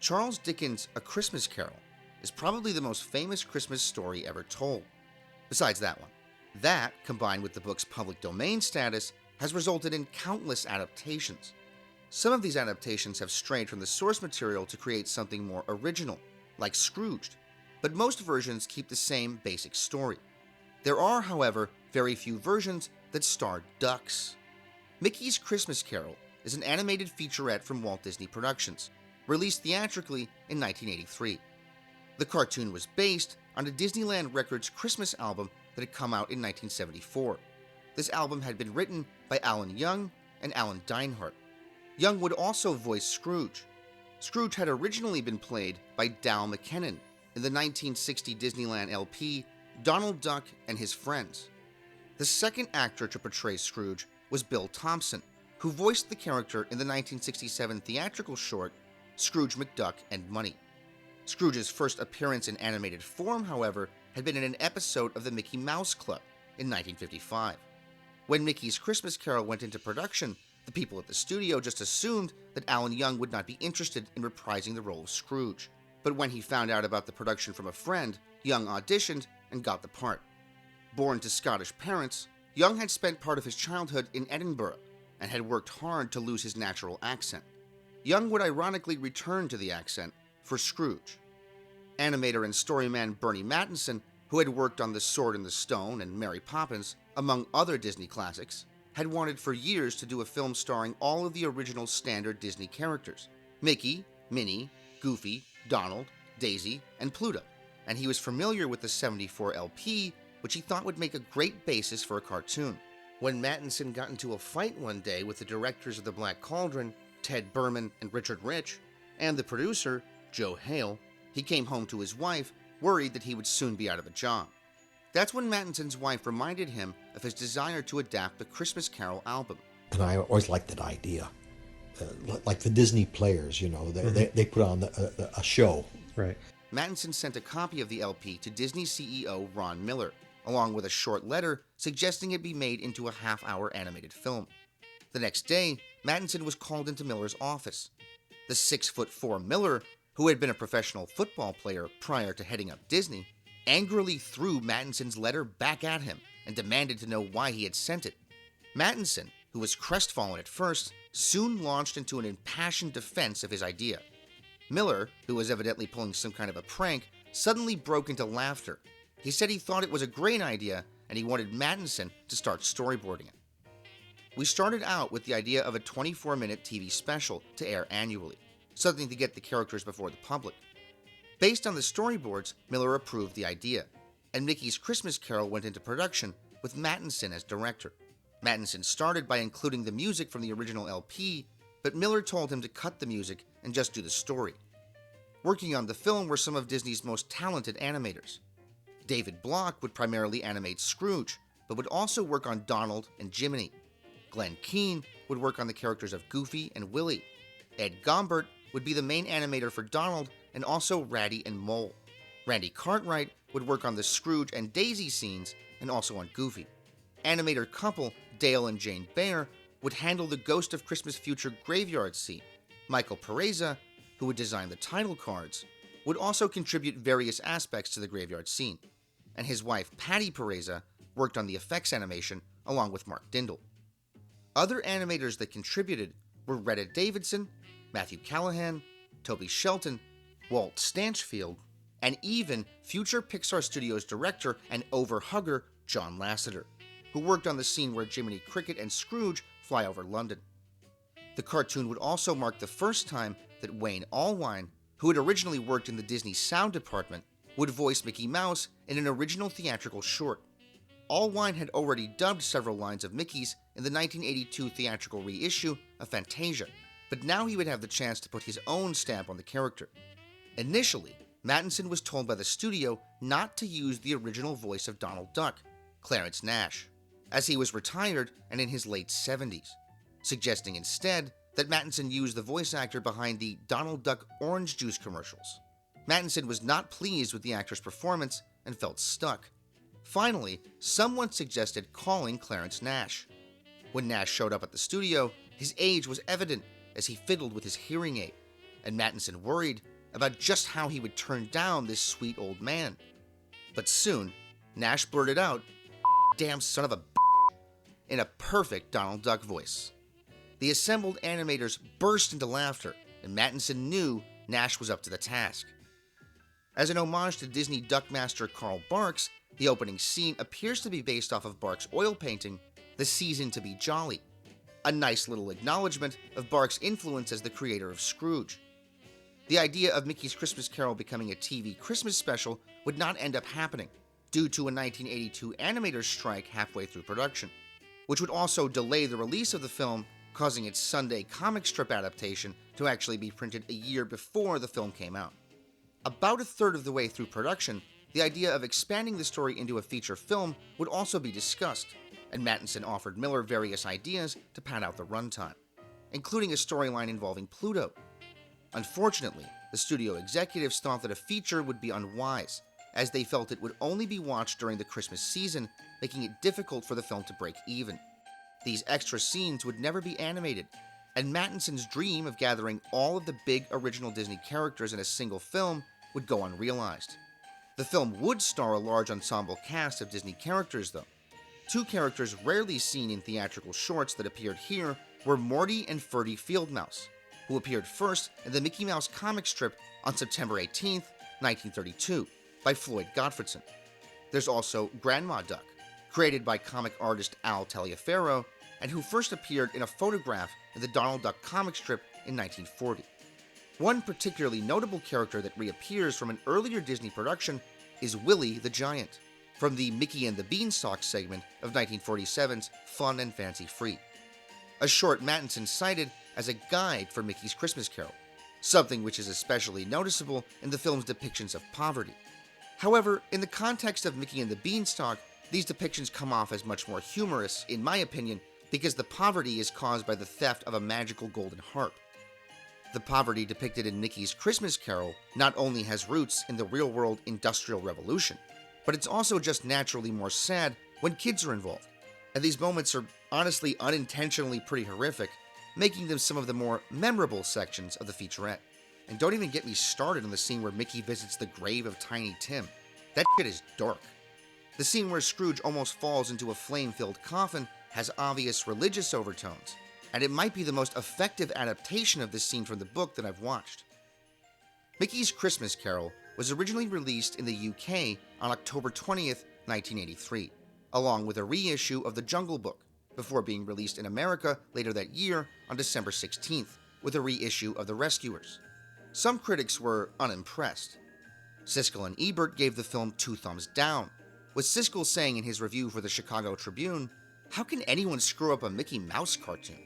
Charles Dickens' A Christmas Carol is probably the most famous Christmas story ever told, besides that one. That, combined with the book's public domain status, has resulted in countless adaptations. Some of these adaptations have strayed from the source material to create something more original, like Scrooged, but most versions keep the same basic story. There are, however, very few versions that star ducks. Mickey's Christmas Carol is an animated featurette from Walt Disney Productions, released theatrically in 1983. The cartoon was based on a Disneyland Records Christmas album that had come out in 1974. This album had been written by Alan Young and Alan Dinehart. Young would also voice Scrooge. Scrooge had originally been played by Dal McKennon in the 1960 Disneyland LP Donald Duck and His Friends. The second actor to portray Scrooge was Bill Thompson, who voiced the character in the 1967 theatrical short Scrooge McDuck and Money. Scrooge's first appearance in animated form, however, had been in an episode of the Mickey Mouse Club in 1955. When Mickey's Christmas Carol went into production, the people at the studio just assumed that Alan Young would not be interested in reprising the role of Scrooge. But when he found out about the production from a friend, Young auditioned and got the part. Born to Scottish parents, Young had spent part of his childhood in Edinburgh and had worked hard to lose his natural accent. Young would ironically return to the accent for Scrooge. Animator and storyman Burny Mattinson, who had worked on The Sword in the Stone and Mary Poppins, among other Disney classics, had wanted for years to do a film starring all of the original standard Disney characters: Mickey, Minnie, Goofy, Donald, Daisy, and Pluto, and he was familiar with the 74 LP, which he thought would make a great basis for a cartoon. When Mattinson got into a fight one day with the directors of The Black Cauldron, Ted Berman and Richard Rich, and the producer, Joe Hale, he came home to his wife, worried that he would soon be out of a job. That's when Mattinson's wife reminded him of his desire to adapt the Christmas Carol album. And I always liked that idea. Like the Disney players, they put on a show. Right. Mattinson sent a copy of the LP to Disney CEO Ron Miller, along with a short letter suggesting it be made into a half-hour animated film. The next day, Mattinson was called into Miller's office. The 6'4" Miller, who had been a professional football player prior to heading up Disney, angrily threw Mattinson's letter back at him and demanded to know why he had sent it. Mattinson, who was crestfallen at first, soon launched into an impassioned defense of his idea. Miller, who was evidently pulling some kind of a prank, suddenly broke into laughter. He said he thought it was a great idea and he wanted Mattinson to start storyboarding it. We started out with the idea of a 24-minute TV special to air annually, something to get the characters before the public. Based on the storyboards, Miller approved the idea, and Mickey's Christmas Carol went into production with Mattinson as director. Mattinson started by including the music from the original LP, but Miller told him to cut the music and just do the story. Working on the film were some of Disney's most talented animators. David Block would primarily animate Scrooge, but would also work on Donald and Jiminy. Glenn Keane would work on the characters of Goofy and Willie. Ed Gombert would be the main animator for Donald and also Ratty and Mole. Randy Cartwright would work on the Scrooge and Daisy scenes and also on Goofy. Animator couple Dale and Jane Baer would handle the Ghost of Christmas Future graveyard scene. Michael Pereza, who would design the title cards, would also contribute various aspects to the graveyard scene, and his wife Patty Pereza worked on the effects animation along with Mark Dindal. Other animators that contributed were Retta Davidson, Matthew Callahan, Toby Shelton, Walt Stanchfield, and even future Pixar Studios director and overhugger John Lasseter, who worked on the scene where Jiminy Cricket and Scrooge fly over London. The cartoon would also mark the first time that Wayne Allwine, who had originally worked in the Disney sound department, would voice Mickey Mouse in an original theatrical short. Allwine had already dubbed several lines of Mickey's in the 1982 theatrical reissue of Fantasia, but now he would have the chance to put his own stamp on the character. Initially, Mattinson was told by the studio not to use the original voice of Donald Duck, Clarence Nash, as he was retired and in his late 70s, suggesting instead that Mattinson use the voice actor behind the Donald Duck orange juice commercials. Mattinson was not pleased with the actor's performance and felt stuck. Finally, someone suggested calling Clarence Nash. When Nash showed up at the studio, his age was evident as he fiddled with his hearing aid, and Mattinson worried about just how he would turn down this sweet old man. But soon, Nash blurted out, "Damn son of a," in a perfect Donald Duck voice. The assembled animators burst into laughter, and Mattinson knew Nash was up to the task. As an homage to Disney duck master Carl Barks, the opening scene appears to be based off of Barks' oil painting, The Season to be Jolly, a nice little acknowledgement of Barks' influence as the creator of Scrooge. The idea of Mickey's Christmas Carol becoming a TV Christmas special would not end up happening, due to a 1982 animators strike halfway through production, which would also delay the release of the film, causing its Sunday comic strip adaptation to actually be printed a year before the film came out. About a third of the way through production, the idea of expanding the story into a feature film would also be discussed, and Mattinson offered Miller various ideas to pad out the runtime, including a storyline involving Pluto. Unfortunately, the studio executives thought that a feature would be unwise, as they felt it would only be watched during the Christmas season, making it difficult for the film to break even. These extra scenes would never be animated, and Mattinson's dream of gathering all of the big original Disney characters in a single film would go unrealized. The film would star a large ensemble cast of Disney characters, though. Two characters rarely seen in theatrical shorts that appeared here were Morty and Ferdy Fieldmouse, who appeared first in the Mickey Mouse comic strip on September 18, 1932, by Floyd Gottfredson. There's also Grandma Duck, created by comic artist Al Taliaferro, and who first appeared in a photograph in the Donald Duck comic strip in 1940. One particularly notable character that reappears from an earlier Disney production is Willie the Giant, from the Mickey and the Beanstalk segment of 1947's Fun and Fancy Free, a short Mattinson cited as a guide for Mickey's Christmas Carol, something which is especially noticeable in the film's depictions of poverty. However, in the context of Mickey and the Beanstalk, these depictions come off as much more humorous, in my opinion, because the poverty is caused by the theft of a magical golden harp. The poverty depicted in Mickey's Christmas Carol not only has roots in the real-world Industrial Revolution, but it's also just naturally more sad when kids are involved, and these moments are honestly unintentionally pretty horrific, making them some of the more memorable sections of the featurette. And don't even get me started on the scene where Mickey visits the grave of Tiny Tim. That shit is dark. The scene where Scrooge almost falls into a flame-filled coffin has obvious religious overtones, and it might be the most effective adaptation of this scene from the book that I've watched. Mickey's Christmas Carol was originally released in the UK on October 20th, 1983, along with a reissue of The Jungle Book, before being released in America later that year on December 16th, with a reissue of The Rescuers. Some critics were unimpressed. Siskel and Ebert gave the film 2 thumbs down, with Siskel saying in his review for the Chicago Tribune, "How can anyone screw up a Mickey Mouse cartoon?"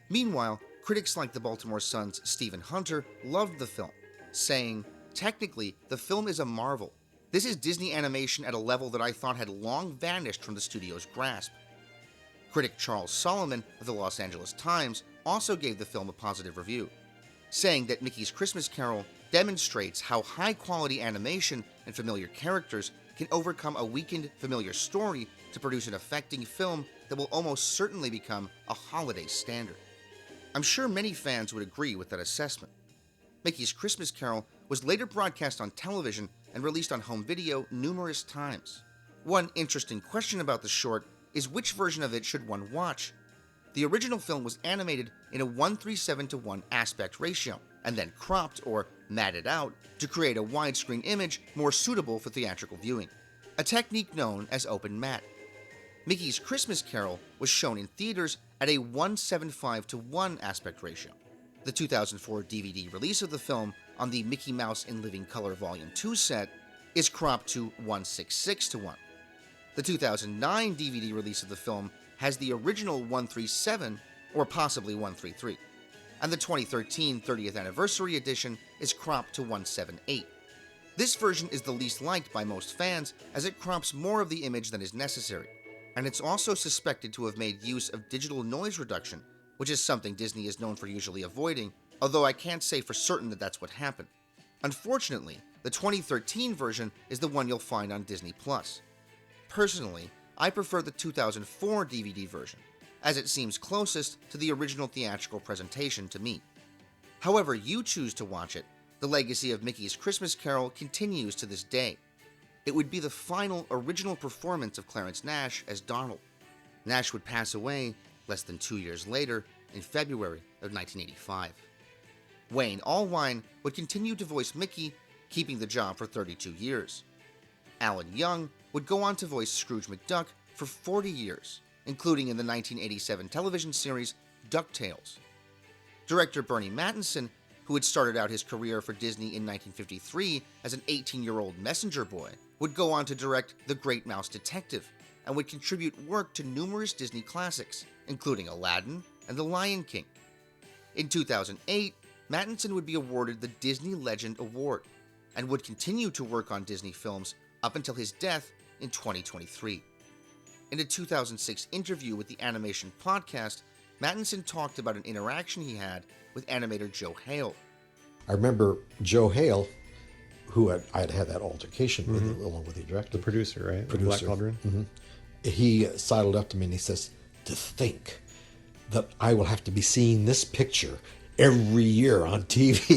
Meanwhile, critics like the Baltimore Sun's Stephen Hunter loved the film, saying, "Technically, the film is a marvel. This is Disney animation at a level that I thought had long vanished from the studio's grasp." Critic Charles Solomon of the Los Angeles Times also gave the film a positive review, saying that Mickey's Christmas Carol demonstrates how high-quality animation and familiar characters can overcome a weakened, familiar story to produce an affecting film that will almost certainly become a holiday standard. I'm sure many fans would agree with that assessment. Mickey's Christmas Carol was later broadcast on television and released on home video numerous times. One interesting question about the short is which version of it should one watch? The original film was animated in a 1:37:1 aspect ratio, and then cropped or matted out to create a widescreen image more suitable for theatrical viewing, a technique known as open matte. Mickey's Christmas Carol was shown in theaters at a 1:75:1 aspect ratio. The 2004 DVD release of the film on the Mickey Mouse in Living Color Volume 2 set is cropped to 1:66:1. The 2009 DVD release of the film has the original 1:37 or possibly 1:33, and the 2013 30th Anniversary edition is cropped to 1:78. This version is the least liked by most fans as it crops more of the image than is necessary, and it's also suspected to have made use of digital noise reduction, which is something Disney is known for usually avoiding, although I can't say for certain that that's what happened. Unfortunately, the 2013 version is the one you'll find on Disney+. Personally, I prefer the 2004 DVD version, as it seems closest to the original theatrical presentation to me. However you choose to watch it, The legacy of Mickey's Christmas Carol continues to this day. It would be the final original performance of Clarence Nash as Donald. Nash would pass away less than 2 years later in February of 1985. Wayne Allwine would continue to voice Mickey, keeping the job for 32 years. Alan Young would go on to voice Scrooge McDuck for 40 years, including in the 1987 television series DuckTales. Director Burny Mattinson, who had started out his career for Disney in 1953 as an 18-year-old messenger boy, would go on to direct The Great Mouse Detective and would contribute work to numerous Disney classics, including Aladdin and The Lion King. In 2008, Mattinson would be awarded the Disney Legend Award and would continue to work on Disney films up until his death in 2023. In a 2006 interview with the Animation Podcast, Mattinson talked about an interaction he had with animator Joe Hale. I remember Joe Hale, who I had that altercation with, along with the director. The producer, right? Producer. Black Cauldron. Mm-hmm. He sidled up to me and he says, "To think that I will have to be seeing this picture every year on TV."